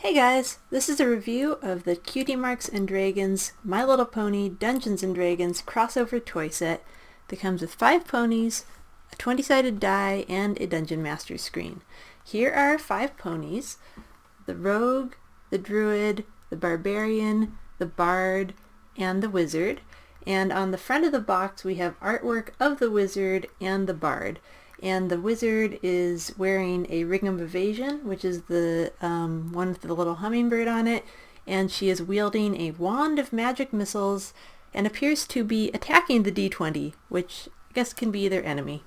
Hey guys, this is a review of the Cutie Marks and Dragons My Little Pony Dungeons & Dragons crossover toy set that comes with 5 ponies, a 20-sided die, and a Dungeon Master screen. Here are 5 ponies: the Rogue, the Druid, the Barbarian, the Bard, and the Wizard. And on the front of the box we have artwork of the Wizard and the Bard. And the Wizard is wearing a Ring of Evasion, which is the one with the little hummingbird on it, and she is wielding a wand of magic missiles and appears to be attacking the D20, which I guess can be their enemy.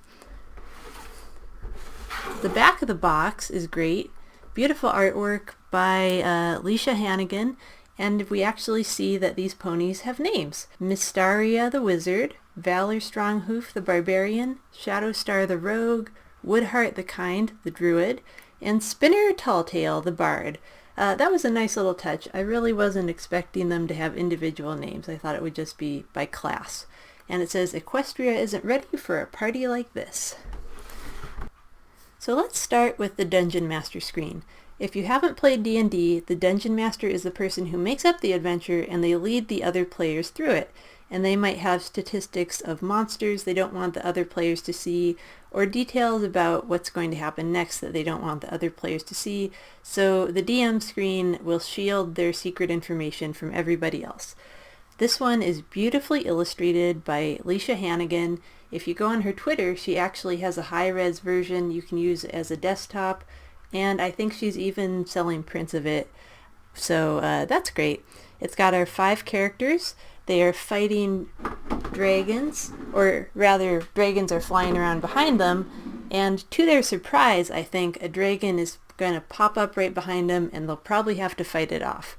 The back of the box is great. Beautiful artwork by Leisha Hannigan, and we actually see that these ponies have names. Mystaria the Wizard, Valor Stronghoof the Barbarian, Shadowstar the Rogue, Woodheart the Kind the Druid, and Spinner Talltail the Bard. That was a nice little touch. I really wasn't expecting them to have individual names. I thought it would just be by class. And it says, Equestria isn't ready for a party like this. So let's start with the Dungeon Master screen. If you haven't played D&D, the Dungeon Master is the person who makes up the adventure and they lead the other players through it. And they might have statistics of monsters they don't want the other players to see, or details about what's going to happen next that they don't want the other players to see, so the DM screen will shield their secret information from everybody else. This one is beautifully illustrated by Leisha Hannigan. If you go on her Twitter, she actually has a high-res version you can use as a desktop, and I think she's even selling prints of it, so that's great. It's got our 5 characters. They are fighting dragons, or rather, dragons are flying around behind them, and to their surprise, I think, a dragon is going to pop up right behind them, and they'll probably have to fight it off.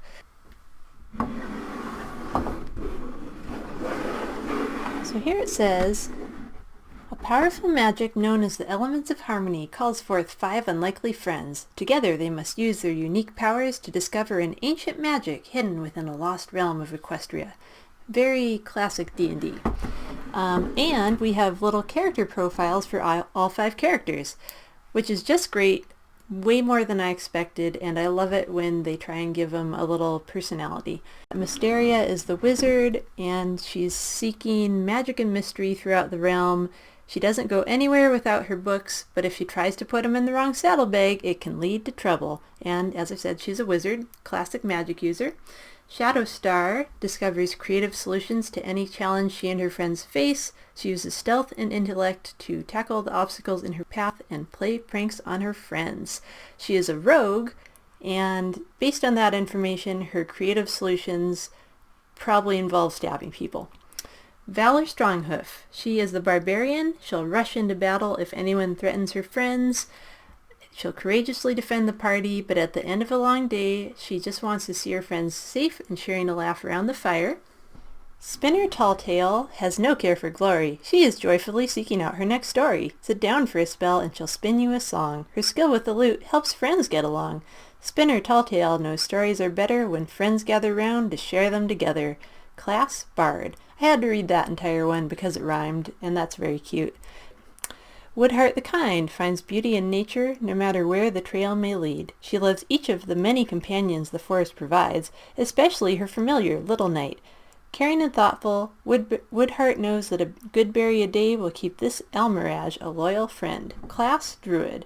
So here it says, a powerful magic known as the Elements of Harmony calls forth 5 unlikely friends. Together they must use their unique powers to discover an ancient magic hidden within a lost realm of Equestria. Very classic D&D. And we have little character profiles for all 5 characters, which is just great, way more than I expected, and I love it when they try and give them a little personality. Mystaria is the wizard, and she's seeking magic and mystery throughout the realm. She doesn't go anywhere without her books, but if she tries to put them in the wrong saddlebag, it can lead to trouble. And as I said, she's a wizard, classic magic user. Shadowstar discovers creative solutions to any challenge she and her friends face. She uses stealth and intellect to tackle the obstacles in her path and play pranks on her friends. She is a rogue, and based on that information, her creative solutions probably involve stabbing people. Valor Stronghoof. She is the barbarian. She'll rush into battle if anyone threatens her friends. She'll courageously defend the party, but at the end of a long day, she just wants to see her friends safe and sharing a laugh around the fire. Spinner Talltail has no care for glory. She is joyfully seeking out her next story. Sit down for a spell and she'll spin you a song. Her skill with the lute helps friends get along. Spinner Talltail knows stories are better when friends gather round to share them together. Class Bard. I had to read that entire one because it rhymed, and that's very cute. Woodheart the Kind finds beauty in nature no matter where the trail may lead. She loves each of the many companions the forest provides, especially her familiar, Little Knight. Caring and thoughtful, Woodheart knows that a good berry a day will keep this Almirage a loyal friend. Class Druid.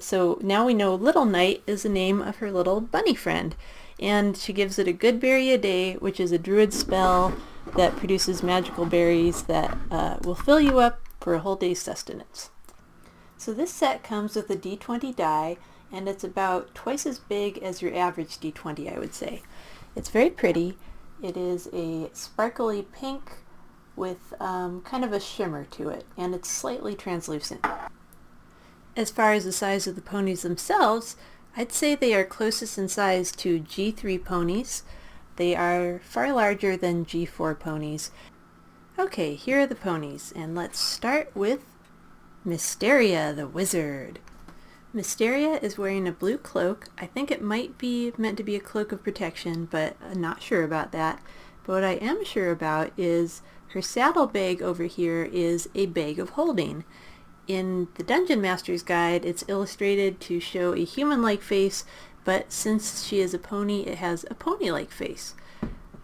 So now we know Little Knight is the name of her little bunny friend, and she gives it a good berry a day, which is a druid spell that produces magical berries that will fill you up for a whole day's sustenance. So this set comes with a D20 die, and it's about twice as big as your average D20, I would say. It's very pretty. It is a sparkly pink with kind of a shimmer to it, and it's slightly translucent. As far as the size of the ponies themselves, I'd say they are closest in size to G3 ponies. They are far larger than G4 ponies. Okay, here are the ponies, and let's start with Mystaria the Wizard. Mystaria is wearing a blue cloak. I think it might be meant to be a cloak of protection, but I'm not sure about that. But what I am sure about is her saddlebag over here is a bag of holding. In the Dungeon Master's Guide, it's illustrated to show a human-like face, but since she is a pony, it has a pony-like face.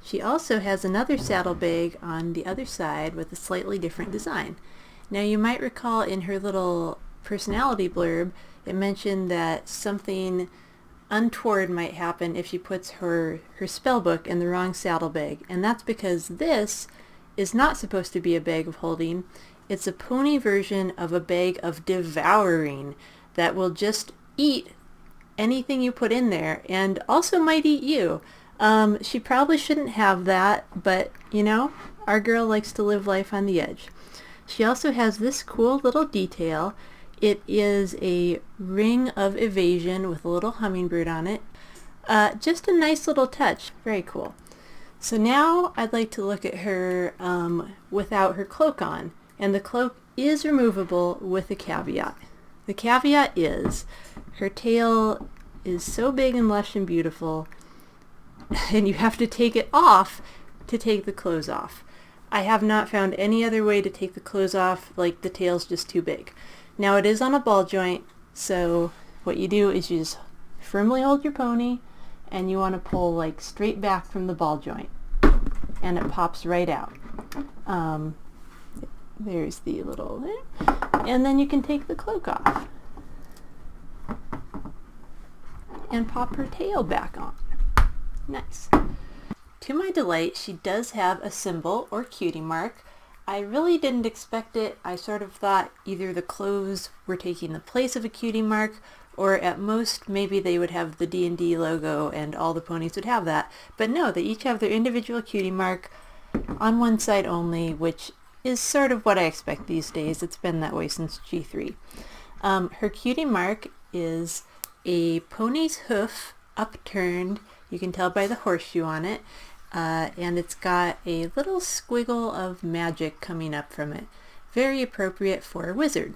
She also has another saddlebag on the other side with a slightly different design. Now you might recall in her little personality blurb, it mentioned that something untoward might happen if she puts her spellbook in the wrong saddlebag, and that's because this is not supposed to be a bag of holding. It's a pony version of a bag of devouring that will just eat anything you put in there, and also might eat you. She probably shouldn't have that, but you know, our girl likes to live life on the edge. She also has this cool little detail. It is a ring of evasion with a little hummingbird on it. Just a nice little touch. Very cool. So now I'd like to look at her without her cloak on. And the cloak is removable with a caveat. The caveat is her tail is so big and lush and beautiful, and you have to take it off to take the clothes off. I have not found any other way to take the clothes off, like the tail's just too big. Now it is on a ball joint, so what you do is you just firmly hold your pony, and you want to pull like straight back from the ball joint, and it pops right out. There's the little there. And then you can take the cloak off and pop her tail back on. Nice. To my delight, she does have a symbol or cutie mark. I really didn't expect it. I sort of thought either the clothes were taking the place of a cutie mark, or at most maybe they would have the D&D logo and all the ponies would have that. But no, they each have their individual cutie mark on one side only, which is sort of what I expect these days. It's been that way since G3. Her cutie mark is a pony's hoof upturned. You can tell by the horseshoe on it. And it's got a little squiggle of magic coming up from it. Very appropriate for a wizard.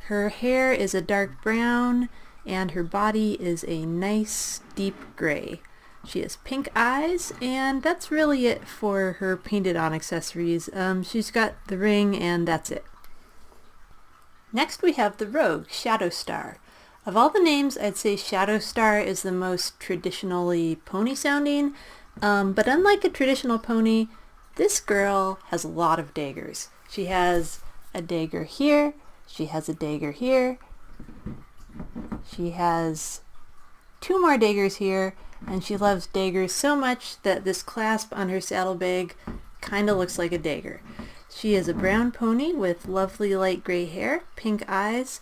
Her hair is a dark brown, and her body is a nice deep gray. She has pink eyes, and that's really it for her painted on accessories. She's got the ring, and that's it. Next we have the rogue, Shadowstar. Of all the names, I'd say Shadowstar is the most traditionally pony sounding, but unlike a traditional pony, this girl has a lot of daggers. She has a dagger here, she has a dagger here, she has 2 more daggers here, and she loves daggers so much that this clasp on her saddlebag kind of looks like a dagger. She is a brown pony with lovely light gray hair, pink eyes.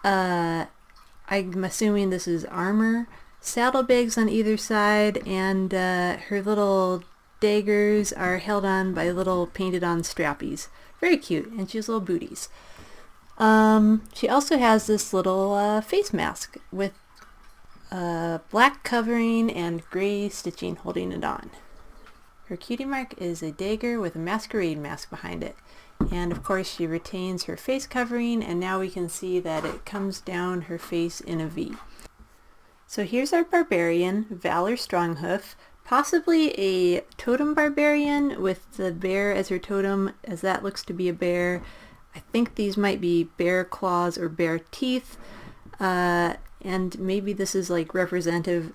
I'm assuming this is armor, saddlebags on either side, and her little daggers are held on by little painted on strappies. Very cute, and she has little booties. She also has this little face mask with black covering and gray stitching holding it on. Her cutie mark is a dagger with a masquerade mask behind it. And of course she retains her face covering, and now we can see that it comes down her face in a V. So here's our barbarian, Valor Stronghoof, possibly a totem barbarian with the bear as her totem, as that looks to be a bear. I think these might be bear claws or bear teeth. And maybe this is like representing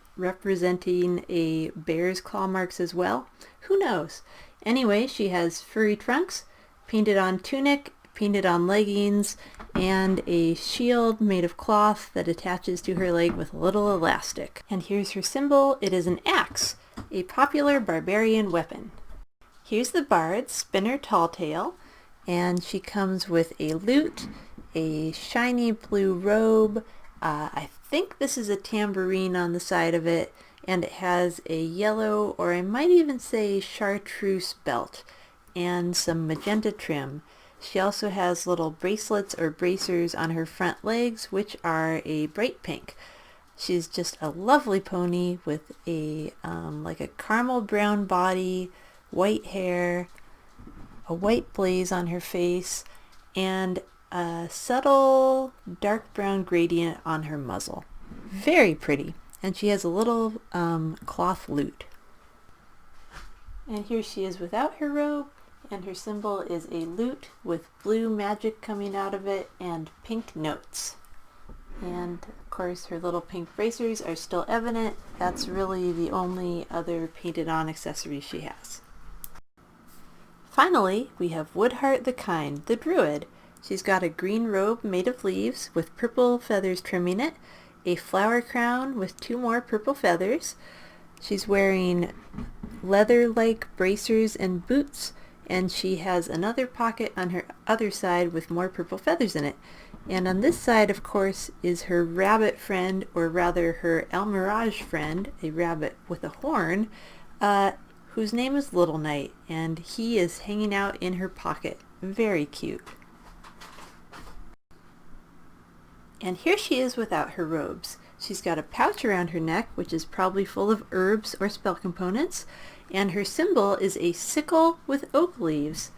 a bear's claw marks as well. Who knows? Anyway, she has furry trunks, painted on tunic, painted on leggings, and a shield made of cloth that attaches to her leg with a little elastic. And here's her symbol. It is an axe, a popular barbarian weapon. Here's the bard, Spinner Talltail, and she comes with a lute, a shiny blue robe. I think this is a tambourine on the side of it, and it has a yellow, or I might even say chartreuse belt, and some magenta trim. She also has little bracelets or bracers on her front legs, which are a bright pink. She's just a lovely pony with a like a caramel brown body, white hair, a white blaze on her face, and a subtle dark brown gradient on her muzzle. Very pretty. And she has a little cloth lute. And here she is without her robe, and her symbol is a lute with blue magic coming out of it and pink notes. And of course, her little pink bracers are still evident. That's really the only other painted on accessory she has. Finally, we have Woodheart the Kind, the druid. She's got a green robe made of leaves with purple feathers trimming it, a flower crown with 2 more purple feathers. She's wearing leather-like bracers and boots, and she has another pocket on her other side with more purple feathers in it. And on this side, of course, is her rabbit friend, or rather her Almirage friend, a rabbit with a horn, whose name is Little Knight, and he is hanging out in her pocket. Very cute. And here she is without her robes. She's got a pouch around her neck, which is probably full of herbs or spell components, and her symbol is a sickle with oak leaves.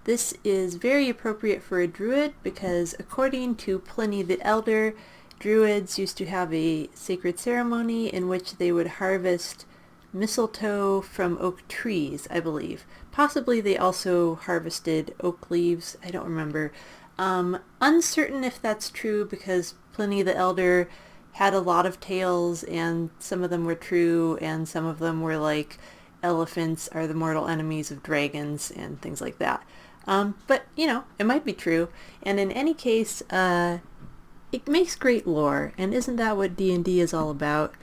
This is very appropriate for a druid because, according to Pliny the Elder, druids used to have a sacred ceremony in which they would harvest mistletoe from oak trees, I believe. Possibly they also harvested oak leaves, I don't remember. Uncertain if that's true because Pliny the Elder had a lot of tales and some of them were true and some of them were like elephants are the mortal enemies of dragons and things like that. But, you know, it might be true. And in any case, it makes great lore, and isn't that what D&D is all about?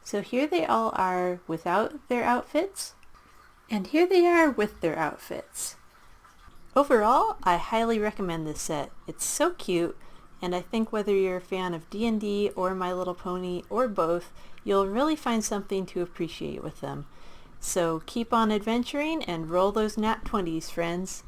So here they all are without their outfits, and here they are with their outfits. Overall, I highly recommend this set. It's so cute, and I think whether you're a fan of D&D or My Little Pony or both, you'll really find something to appreciate with them. So keep on adventuring and roll those nat 20s, friends.